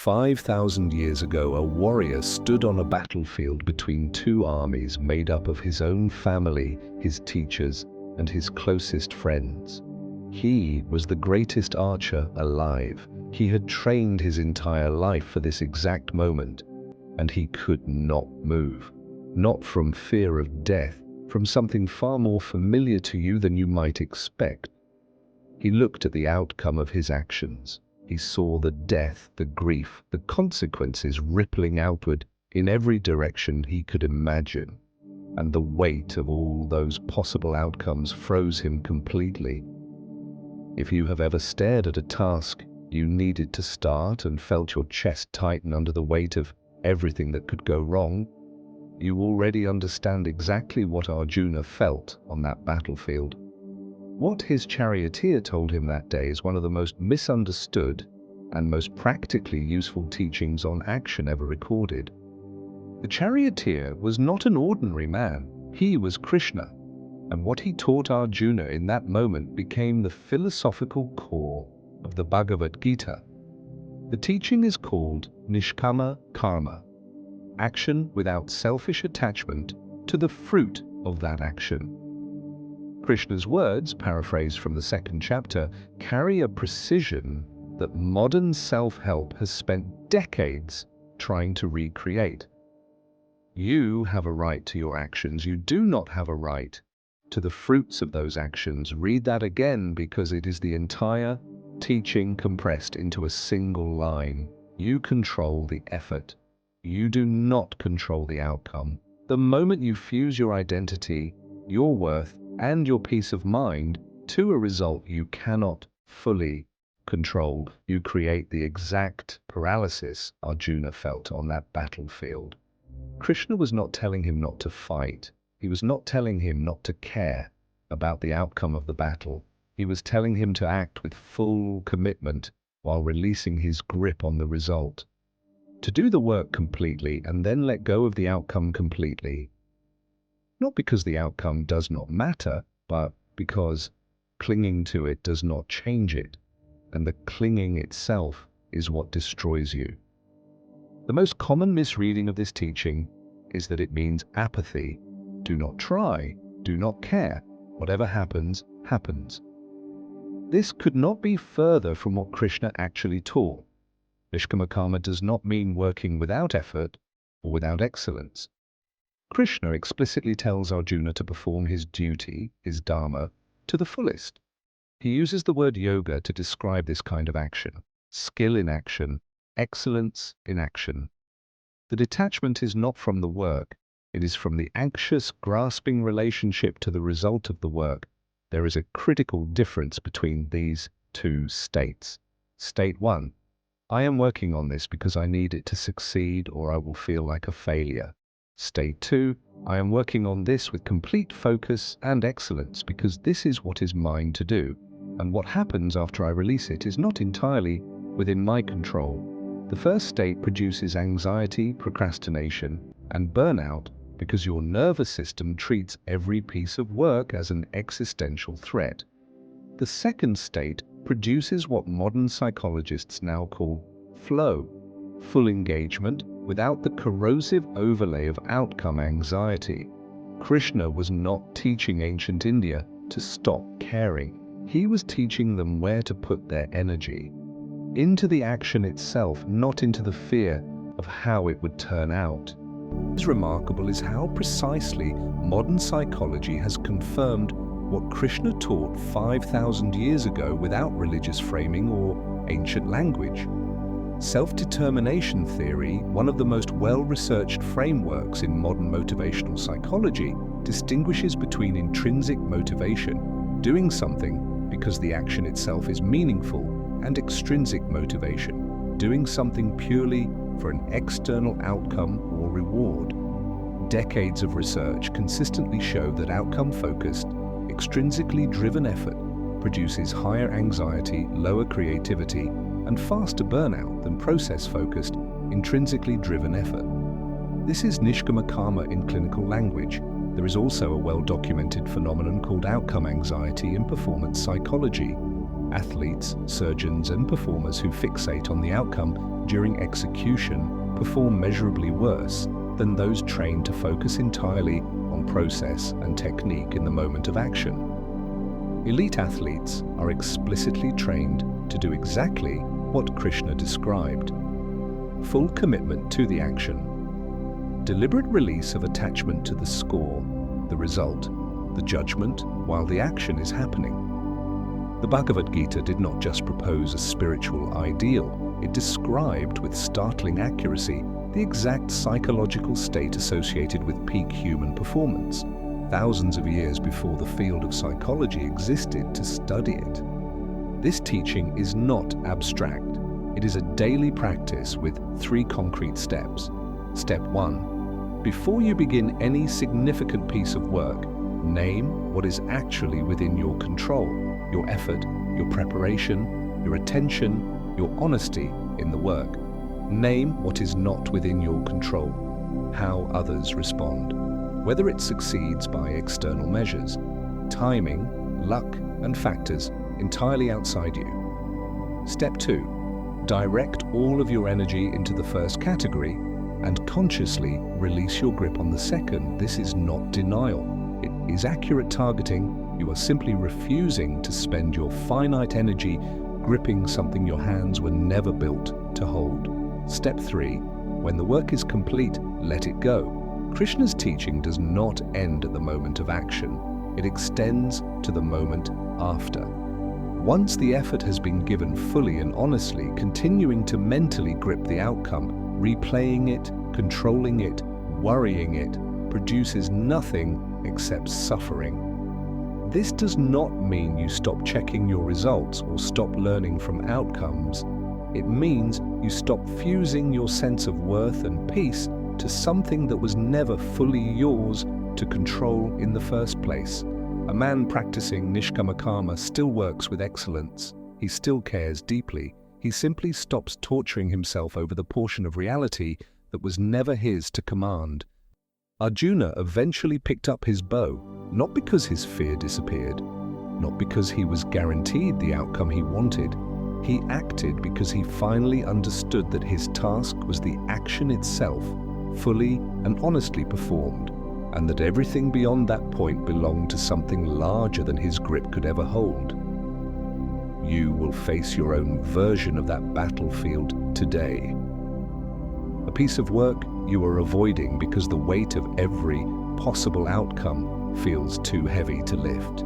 5,000 years ago, a warrior stood on a battlefield between two armies made up of his own family, his teachers, and his closest friends. He was the greatest archer alive. He had trained his entire life for this exact moment, and he could not move. Not from fear of death, from something far more familiar to you than you might expect. He looked at the outcome of his actions. He saw the death, the grief, the consequences rippling outward in every direction he could imagine. And the weight of all those possible outcomes froze him completely. If you have ever stared at a task you needed to start and felt your chest tighten under the weight of everything that could go wrong, you already understand exactly what Arjuna felt on that battlefield. What his charioteer told him that day is one of the most misunderstood and most practically useful teachings on action ever recorded. The charioteer was not an ordinary man. He was Krishna, and what he taught Arjuna in that moment became the philosophical core of the Bhagavad Gita. The teaching is called Nishkama Karma, action without selfish attachment to the fruit of that action. Krishna's words, paraphrased from the second chapter, carry a precision that modern self-help has spent decades trying to recreate. You have a right to your actions. You do not have a right to the fruits of those actions. Read that again, because it is the entire teaching compressed into a single line. You control the effort. You do not control the outcome. The moment you fuse your identity, your worth, and your peace of mind to a result you cannot fully control, you create the exact paralysis Arjuna felt on that battlefield. Krishna was not telling him not to fight. He was not telling him not to care about the outcome of the battle. He was telling him to act with full commitment while releasing his grip on the result. To do the work completely and then let go of the outcome completely. Not because the outcome does not matter, but because clinging to it does not change it, and the clinging itself is what destroys you. The most common misreading of this teaching is that it means apathy. Do not try, do not care. Whatever happens, happens. This could not be further from what Krishna actually taught. Nishkama Karma does not mean working without effort or without excellence. Krishna explicitly tells Arjuna to perform his duty, his dharma, to the fullest. He uses the word yoga to describe this kind of action, skill in action, excellence in action. The detachment is not from the work, it is from the anxious, grasping relationship to the result of the work. There is a critical difference between these two states. State 1. I am working on this because I need it to succeed or I will feel like a failure. State 2. I am working on this with complete focus and excellence because this is what is mine to do, and what happens after I release it is not entirely within my control. The first state produces anxiety, procrastination, and burnout because your nervous system treats every piece of work as an existential threat. The second state produces what modern psychologists now call flow, full engagement without the corrosive overlay of outcome anxiety. Krishna was not teaching ancient India to stop caring. He was teaching them where to put their energy, into the action itself, not into the fear of how it would turn out. What is remarkable is how precisely modern psychology has confirmed what Krishna taught 5,000 years ago without religious framing or ancient language. Self-determination theory, one of the most well-researched frameworks in modern motivational psychology, distinguishes between intrinsic motivation, doing something because the action itself is meaningful, and extrinsic motivation, doing something purely for an external outcome or reward. Decades of research consistently show that outcome-focused, extrinsically driven effort produces higher anxiety, lower creativity, and faster burnout than process-focused, intrinsically driven effort. This is Nishkama Karma in clinical language. There is also a well-documented phenomenon called outcome anxiety in performance psychology. Athletes, surgeons, and performers who fixate on the outcome during execution perform measurably worse than those trained to focus entirely on process and technique in the moment of action. Elite athletes are explicitly trained to do exactly what Krishna described: full commitment to the action, deliberate release of attachment to the score, the result, the judgment, while the action is happening. The Bhagavad Gita did not just propose a spiritual ideal, it described with startling accuracy the exact psychological state associated with peak human performance, thousands of years before the field of psychology existed to study it. This teaching is not abstract. It is a daily practice with 3 concrete steps. Step 1. Before you begin any significant piece of work, name what is actually within your control: your effort, your preparation, your attention, your honesty in the work. Name what is not within your control: how others respond, whether it succeeds by external measures, timing, luck, and factors entirely outside you. Step 2. Direct all of your energy into the first category and consciously release your grip on the second. This is not denial. It is accurate targeting. You are simply refusing to spend your finite energy gripping something your hands were never built to hold. Step 3. When the work is complete, let it go. Krishna's teaching does not end at the moment of action. It extends to the moment after. Once the effort has been given fully and honestly, continuing to mentally grip the outcome, replaying it, controlling it, worrying it, produces nothing except suffering. This does not mean you stop checking your results or stop learning from outcomes. It means you stop fusing your sense of worth and peace to something that was never fully yours to control in the first place. A man practicing Nishkama Karma still works with excellence. He still cares deeply. He simply stops torturing himself over the portion of reality that was never his to command. Arjuna eventually picked up his bow, not because his fear disappeared, not because he was guaranteed the outcome he wanted. He acted because he finally understood that his task was the action itself, fully and honestly performed, and that everything beyond that point belonged to something larger than his grip could ever hold. You will face your own version of that battlefield today. A piece of work you are avoiding because the weight of every possible outcome feels too heavy to lift.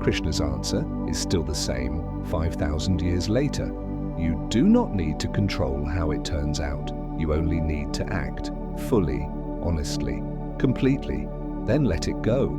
Krishna's answer is still the same 5,000 years later. You do not need to control how it turns out. You only need to act fully, honestly, completely, then let it go.